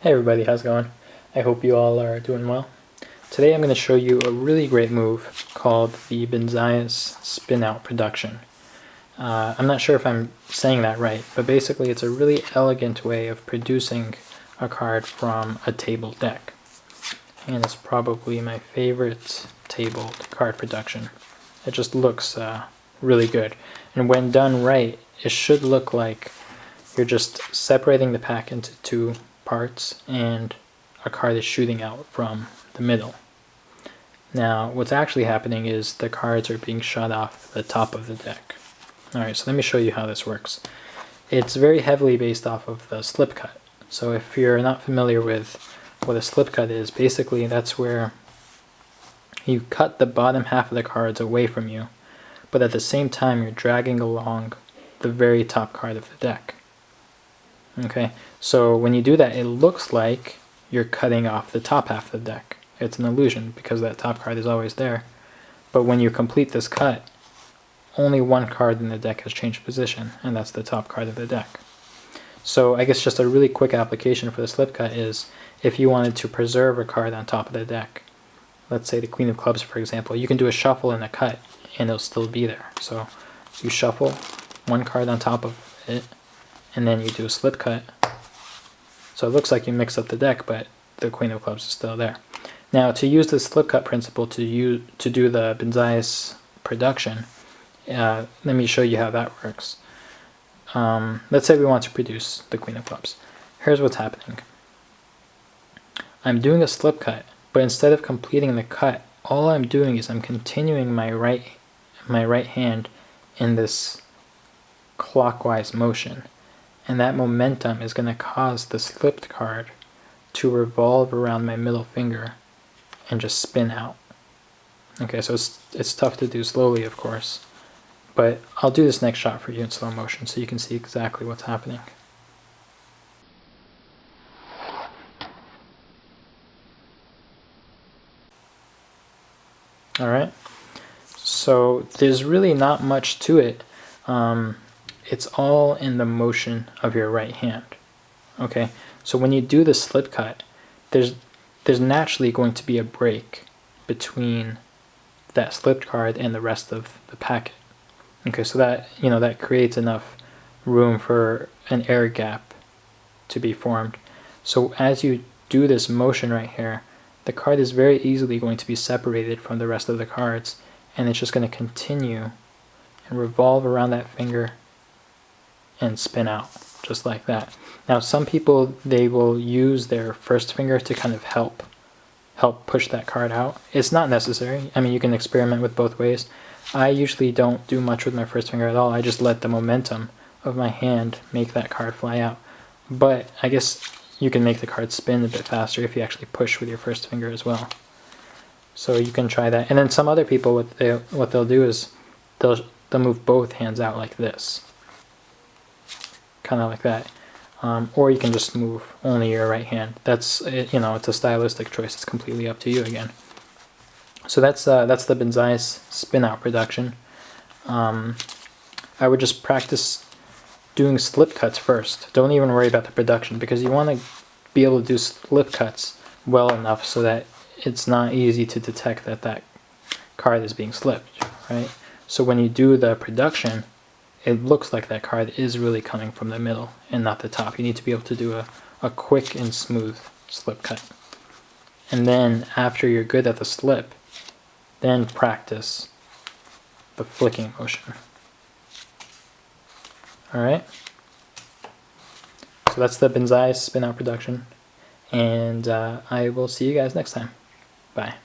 Hey everybody, how's it going? I hope you all are doing well. Today I'm going to show you a really great move called the Benzais Spin Out Production. I'm not sure if I'm saying that right, but basically it's a really elegant way of producing a card from a tabled deck. And it's probably my favorite tabled card production. It just looks really good. And when done right, it should look like you're just separating the pack into two parts and a card is shooting out from the middle. Now what's actually happening is the cards are being shot off the top of the deck. Alright, so let me show you how this works. It's very heavily based off of the slip cut. So if you're not familiar with what a slip cut is, basically that's where you cut the bottom half of the cards away from you, but at the same time you're dragging along the very top card of the deck. Okay, so when you do that, it looks like you're cutting off the top half of the deck. It's an illusion because that top card is always there. But when you complete this cut, only one card in the deck has changed position, and that's the top card of the deck. So I guess just a really quick application for the slip cut is if you wanted to preserve a card on top of the deck, let's say the Queen of Clubs for example, you can do a shuffle and a cut and it'll still be there. So you shuffle one card on top of it, and then you do a slip cut. So it looks like you mix up the deck, but the Queen of Clubs is still there. Now to use the slip cut principle to do the Benzais production, let me show you how that works. Let's say we want to produce the Queen of Clubs. Here's what's happening. I'm doing a slip cut, but instead of completing the cut, all I'm doing is I'm continuing my right hand in this clockwise motion. And that momentum is going to cause the slipped card to revolve around my middle finger and just spin out. Okay, so it's tough to do slowly, of course, but I'll do this next shot for you in slow motion so you can see exactly what's happening. Alright, so there's really not much to it. It's all in the motion of your right hand. Okay, so when you do the slip cut, there's naturally going to be a break between that slipped card and the rest of the packet. Okay, so that that creates enough room for an air gap to be formed. So as you do this motion right here, the card is very easily going to be separated from the rest of the cards, and it's just going to continue and revolve around that finger and spin out just like that. Now some people, they will use their first finger to kind of help push that card out. It's not necessary. I mean, you can experiment with both ways. I usually don't do much with my first finger at all. I just let the momentum of my hand make that card fly out. But I guess you can make the card spin a bit faster if you actually push with your first finger as well. So you can try that. And then some other people, what they'll do is they'll move both hands out like this, kind of like that. Or you can just move only your right hand. That's it's a stylistic choice. It's completely up to you again. So that's the Benzais Spin Out production. I would just practice doing slip cuts first. Don't even worry about the production because you want to be able to do slip cuts well enough so that it's not easy to detect that card is being slipped, right? So when you do the production, it looks like that card is really coming from the middle and not the top. You need to be able to do a quick and smooth slip cut. And then after you're good at the slip, then practice the flicking motion. Alright? So that's the Benzais Spin Out production. And I will see you guys next time. Bye.